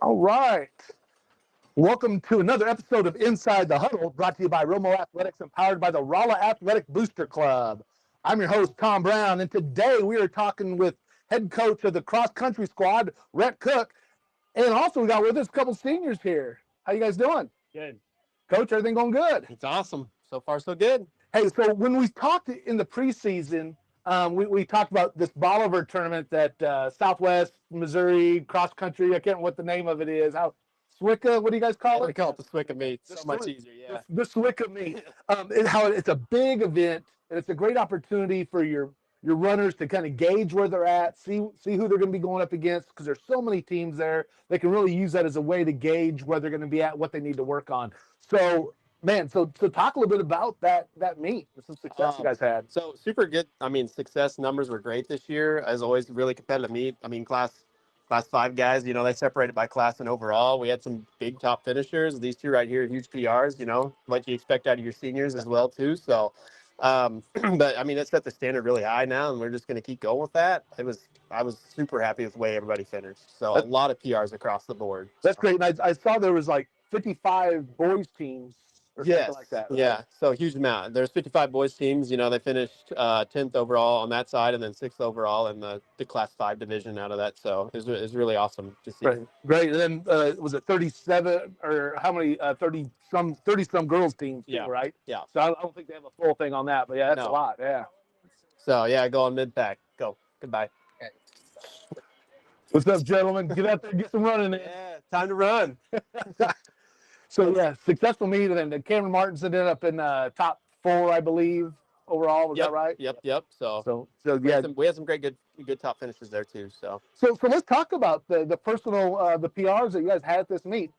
All right. Welcome to another episode of Inside the Huddle, brought to you by Romo Athletics and powered by the Rolla Athletic Booster Club. I'm your host, Tom Brown, and today we are talking with head coach of the cross-country squad, Rhett Cook, and also we got with us a couple seniors here. How you guys doing? Good. Coach, everything going good? It's awesome. So far, so good. Hey, so when we talked in the preseason, we talked about this Bolivar tournament that Southwest Missouri cross-country, I can't remember what the name of it is. Swicka, what do you guys call it? We call it the Swicka meet. So much easier, yeah. The Swicka meet. It's a big event, and it's a great opportunity for your runners to kind of gauge where they're at, see who they're going to be going up against, because there's so many teams there. They can really use that as a way to gauge where they're going to be at, what they need to work on. So, man, so talk a little bit about that meet, some success you guys had. So super good. I mean, success numbers were great this year. As always, really competitive meet. I mean, class 5 guys, they separated by class and overall. We had some big top finishers. These two right here, huge PRs, what you expect out of your seniors as well too. So, but I mean, it set the standard really high now, and we're just going to keep going with that. I was super happy with the way everybody finished. So a lot of PRs across the board. That's great. And I saw there was like 55 boys teams or something like that. Right? Yeah. So huge amount. There's 55 boys teams. They finished 10th overall on that side, and then 6th overall in the class 5 division out of that. So it was really awesome to see. Right. Great. And then was it 37 or how many 30 some girls teams too, right? Yeah. So I don't think they have a full thing on that, but yeah, that's a lot. Yeah. So yeah, go on mid-pack. Go. Goodbye. What's up, gentlemen? Get out there, get some running in. Yeah, time to run. So yeah, successful meet, and then Cameron Martins ended up in top 4, I believe, overall. Was that right? Yep. So yeah, we had some good top finishes there too. So let's talk about the personal the PRs that you guys had at this meet.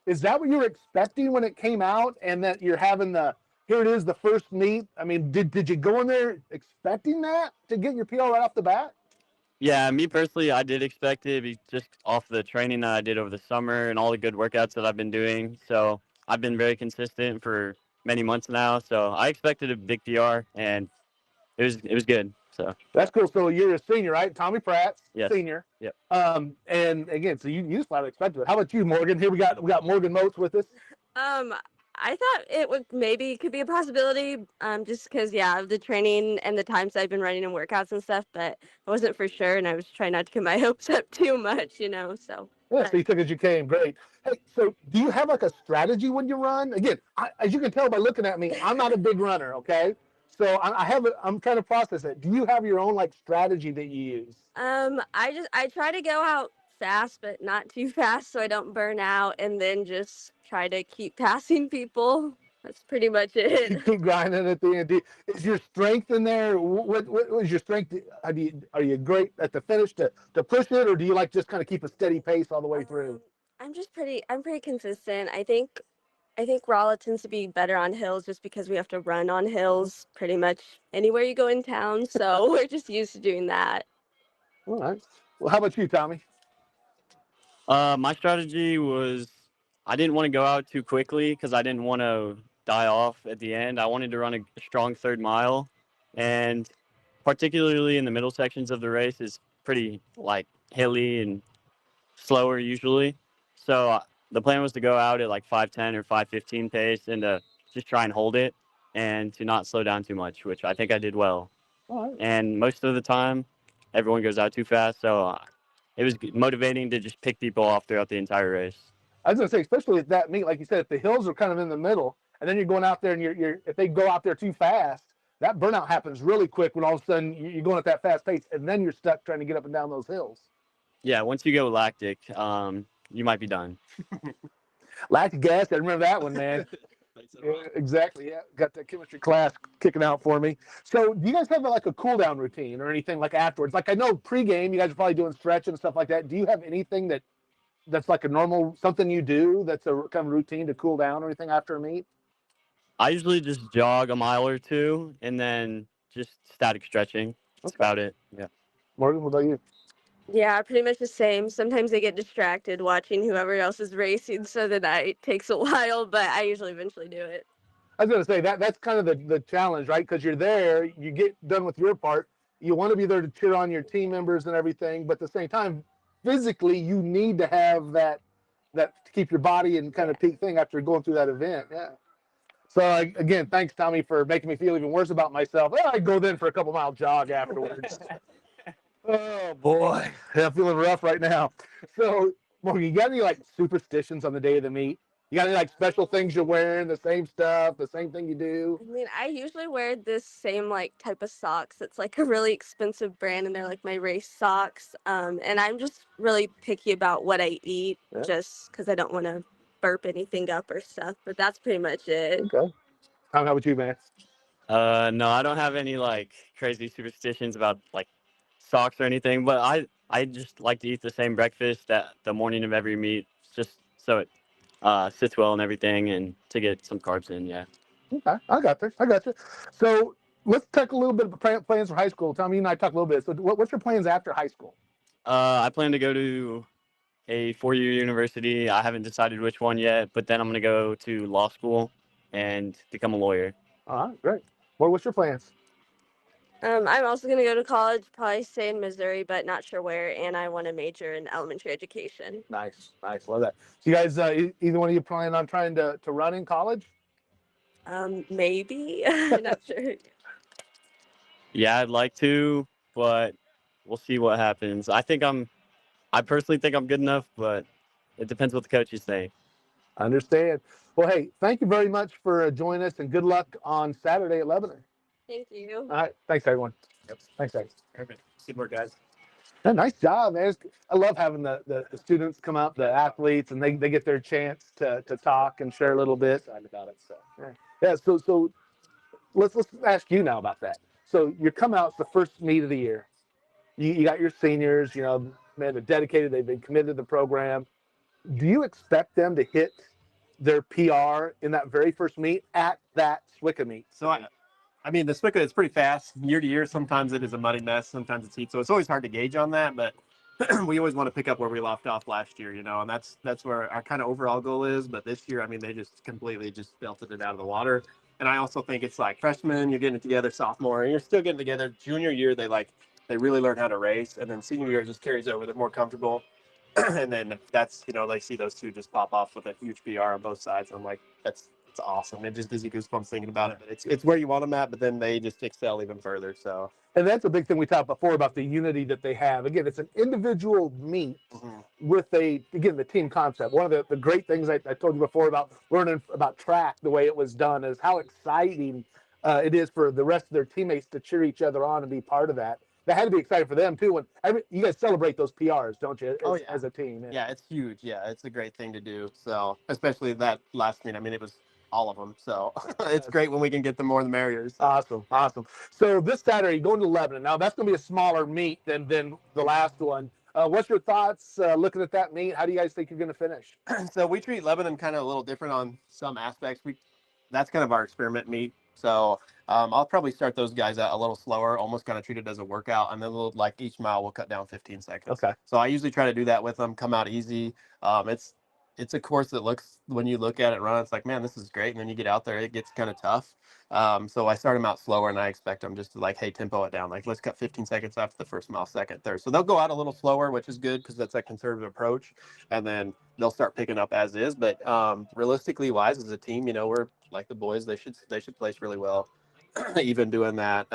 Is that what you were expecting when it came out, and that you're having here it is, the first meet? I mean, did you go in there expecting that to get your PR right off the bat? Yeah, me personally, I did expect it just off the training that I did over the summer and all the good workouts that I've been doing. So I've been very consistent for many months now. So I expected a big PR, and it was good. So that's cool. So you're a senior, right? Tommy Pratt, yes. Senior. Yep. And again, so you just flat expected it. How about you, Morgan? Here we got Morgan Moats with us. I thought it could be a possibility, just because, of the training and the times I've been running and workouts and stuff, but I wasn't for sure, and I was trying not to get my hopes up too much, so. Yeah, so you took it as you came. Great. Hey, so do you have like a strategy when you run? Again, as you can tell by looking at me, I'm not a big runner, okay? So I'm trying to process it. Do you have your own like strategy that you use? I try to go out fast, but not too fast so I don't burn out, and then just try to keep passing people. That's pretty much it. You keep grinding at the end. Is your strength in there? What is your strength? Are you great at the finish to push it, or do you like just kind of keep a steady pace all the way through? I'm pretty consistent. I think Rolla tends to be better on hills just because we have to run on hills pretty much anywhere you go in town. So we're just used to doing that. All right. Well, how about you, Tommy? My strategy was I didn't want to go out too quickly because I didn't want to die off at the end. I wanted to run a strong 3rd mile, and particularly in the middle sections of the race is pretty like hilly and slower usually. So the plan was to go out at like 5:10 or 5:15 pace and to just try and hold it and to not slow down too much, which I think I did well. All right. And most of the time, everyone goes out too fast, so it was motivating to just pick people off throughout the entire race. I was going to say, especially at that meet, like you said, if the hills are kind of in the middle, and then you're going out there and if they go out there too fast, that burnout happens really quick when all of a sudden you're going at that fast pace, and then you're stuck trying to get up and down those hills. Yeah, once you go lactic, you might be done. Lactic gas, I remember that one, man. Yeah, exactly. Yeah, got that chemistry class kicking out for me. So, do you guys have like a cool down routine or anything like afterwards? Like I know pregame, you guys are probably doing stretching and stuff like that. Do you have anything that's like a normal something you do that's a kind of routine to cool down or anything after a meet? I usually just jog a mile or two and then just static stretching. That's about it. Yeah. Morgan, what about you? Yeah, pretty much the same. Sometimes I get distracted watching whoever else is racing, so the night takes a while, but I usually eventually do it. I was going to say that's kind of the challenge, right? Because you're there, you get done with your part. You want to be there to cheer on your team members and everything, but at the same time, physically you need to have that to keep your body in kind of peak thing after going through that event. Yeah. So again, thanks Tommy for making me feel even worse about myself. Well, I go then for a couple mile jog afterwards. Oh boy, yeah, I'm feeling rough right now. So Morgan, you got any like superstitions on the day of the meet? You got any like special things you're wearing, the same stuff, the same thing you do? I mean, I usually wear this same like type of socks. It's like a really expensive brand, and they're like my race socks. And I'm just really picky about what I eat, Yeah. just because I don't want to burp anything up or stuff. But that's pretty much it. Okay. How about you, man? No, I don't have any like crazy superstitions about like socks or anything, but I just like to eat the same breakfast at the morning of every meet, just so it sits well and everything, and to get some carbs in. Yeah. Okay, I got this. I got you. So let's talk a little bit about plans for high school. Tommy, you and I talked a little bit. So what's your plans after high school? I plan to go to a 4-year university. I haven't decided which one yet, but then I'm gonna go to law school and become a lawyer. All right, great. Well, what's your plans? I'm also going to go to college, probably stay in Missouri, but not sure where. And I want to major in elementary education. Nice, nice. Love that. So you guys, either one of you plan on trying to run in college? Maybe. I'm not sure. Yeah, I'd like to, but we'll see what happens. I personally think I'm good enough, but it depends what the coaches say. Understand. Well, hey, thank you very much for joining us, and good luck on Saturday at Lebanon. Thank you. All right, thanks everyone. Yep. Thanks, guys. Perfect. Good work, guys. Yeah, nice job, man. I love having the students come out, the athletes, and they get their chance to talk and share a little bit. Excited about it. So Yeah. So let's ask you now about that. So you come out, it's the first meet of the year. You got your seniors, you know, man, they're dedicated, they've been committed to the program. Do you expect them to hit their PR in that very first meet at that SWICA meet? So I mean, the SWICA is pretty fast year to year. Sometimes it is a muddy mess. Sometimes it's heat. So it's always hard to gauge on that. But we always want to pick up where we left off last year, you know, and that's where our kind of overall goal is. But this year, I mean, they just completely just belted it out of the water. And I also think it's like freshmen, you're getting it together, sophomore, and you're still getting together. Junior year, they really learn how to race, and then senior year just carries over. They're more comfortable. And then that's, you know, they see those two just pop off with a huge PR on both sides. I'm like, it's awesome. It just gives you goosebumps thinking about it. But it's where you want them at, but then they just excel even further. So, and that's a big thing we talked before about the unity that they have. Again, it's an individual meet with the team concept. One of the great things I told you before about learning about track, the way it was done, is how exciting it is for the rest of their teammates to cheer each other on and be part of that. That had to be exciting for them too. When you guys celebrate those PRs, don't you? As a team. Yeah, it's huge. Yeah, it's a great thing to do. So, especially that last meet. I mean, it was all of them. So it's great when we can get them more the merrier. Awesome. So this Saturday, going to Lebanon. Now that's going to be a smaller meet than the last one. What's your thoughts looking at that meet? How do you guys think you're going to finish? So we treat Lebanon kind of a little different on some aspects. That's kind of our experiment meet. So I'll probably start those guys out a little slower, almost kind of treat it as a workout, and then like each mile we'll cut down 15 seconds. Okay. So I usually try to do that with them, come out easy. It's a course that looks, when you look at it run, it's like, man, this is great. And then you get out there, it gets kind of tough. So I start them out slower, and I expect them just to like, hey, tempo it down. Like, let's cut 15 seconds after the first mile, second, third. So they'll go out a little slower, which is good because that's a conservative approach. And then they'll start picking up as is. But realistically wise, as a team, you know, we're like the boys, they should place really well. Even doing that,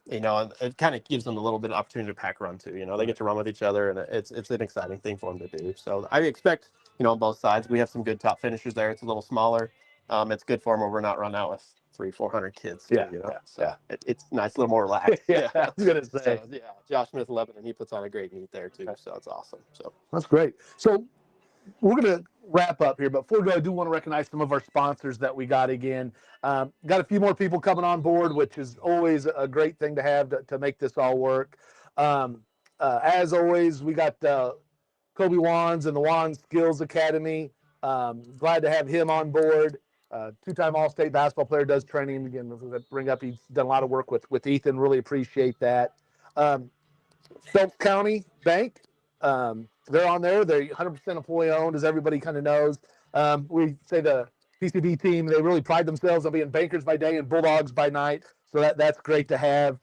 you know, it kind of gives them a little bit of opportunity to pack run too. You know, they get to run with each other, and it's an exciting thing for them to do. So I expect, you know, on both sides, we have some good top finishers there. It's a little smaller. It's good for them when we're not running out with 300-400 kids. Too, you know? It's nice, a little more relaxed. I was gonna say. So, Josh Smith, Lebanon, he puts on a great meet there too. So it's awesome. So that's great. So we're going to wrap up here, but before we go, I do want to recognize some of our sponsors that we got again. Got a few more people coming on board, which is always a great thing to have to make this all work. As always, we got Kobe Wands and the Wands Skills Academy. Glad to have him on board. Two-time All-State basketball player, does training. Again, bring up, he's done a lot of work with Ethan. Really appreciate that. Phelps County Bank. They're on there. They're 100% employee owned, as everybody kind of knows. We say the PCB team, they really pride themselves on being bankers by day and Bulldogs by night. So that's great to have.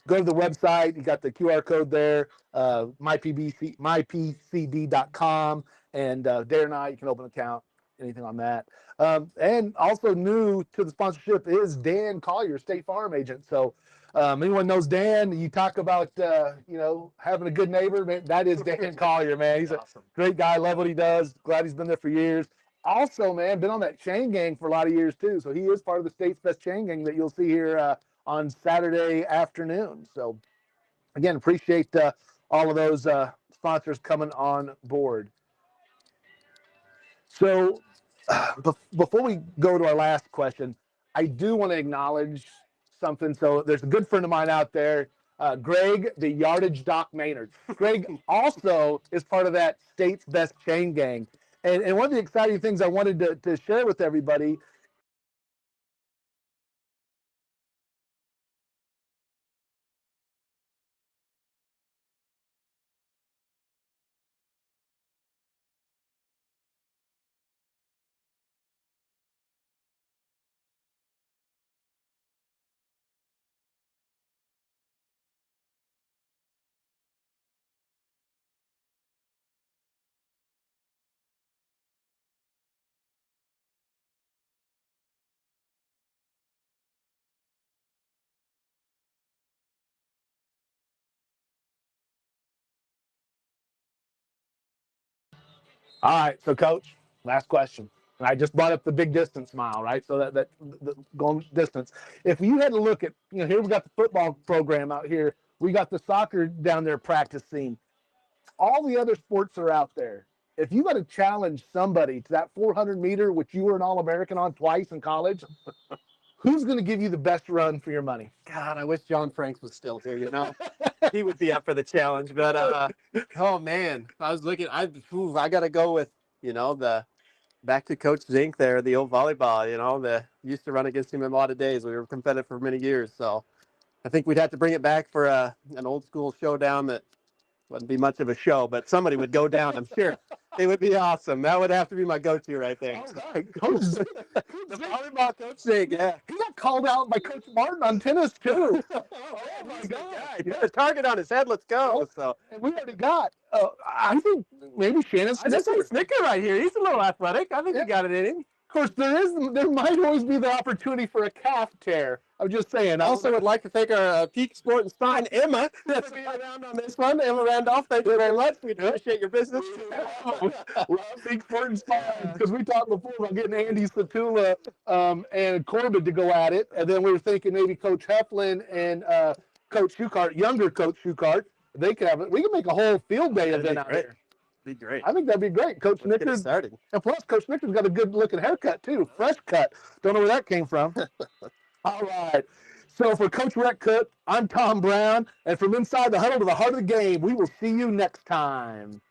go to the website. You got the QR code there, mypcd.com, and day or night you can open an account. Anything on that. And also new to the sponsorship is Dan Collier, State Farm agent. So anyone knows Dan, you talk about having a good neighbor, man, that is Dan Collier, man. He's awesome. A great guy, love what he does. Glad he's been there for years. Also, man, been on that chain gang for a lot of years too. So he is part of the state's best chain gang that you'll see here on Saturday afternoon. So again, appreciate all of those sponsors coming on board. So before we go to our last question, I do want to acknowledge something. So there's a good friend of mine out there, Greg, the Yardage Doc Maynard. Greg also is part of that state's best chain gang. And one of the exciting things I wanted to share with everybody All right, so Coach, last question. And I just brought up the big distance mile, right? So that the going distance. If you had to look at, here we got the football program out here, we got the soccer down there practicing. All the other sports are out there. If you got to challenge somebody to that 400 meter, which you were an All-American on twice in college, who's going to give you the best run for your money? God, I wish John Franks was still here. He would be up for the challenge. But oh man, I was looking. I got to go with the back to Coach Zink there, the old volleyball. The used to run against him in a lot of days. We were competitive for many years, so I think we'd have to bring it back for an old school showdown that wouldn't be much of a show, but somebody would go down. I'm sure it would be awesome. That would have to be my go-to right there. All right, Coach Zink. The volleyball Coach Zink, yeah. He got called out by Coach Martin on tennis too. Oh my God! Put a target on his head. Let's go. So and we already got. I think maybe Shannon Snicker right here. He's a little athletic. I think he got it in him. Of course, there might always be the opportunity for a calf tear. I'm just saying. I also would like to thank our Peak Sport and Spine, Emma, that's being around on this one. Emma Randolph, thank you very much. We appreciate your business. Love Peak Sport and Spine, because we talked before about getting Andy Satula and Corbin to go at it, and then we were thinking maybe Coach Heflin and Coach Shukart, younger Coach Shukart, they could have it. We could make a whole field day event out there. Be great. I think that'd be great. Coach Snickers. And plus, Coach Snickers got a good looking haircut too. Fresh cut. Don't know where that came from. All right. So for Coach Rhett Cook, I'm Tom Brown. And from inside the huddle to the heart of the game, we will see you next time.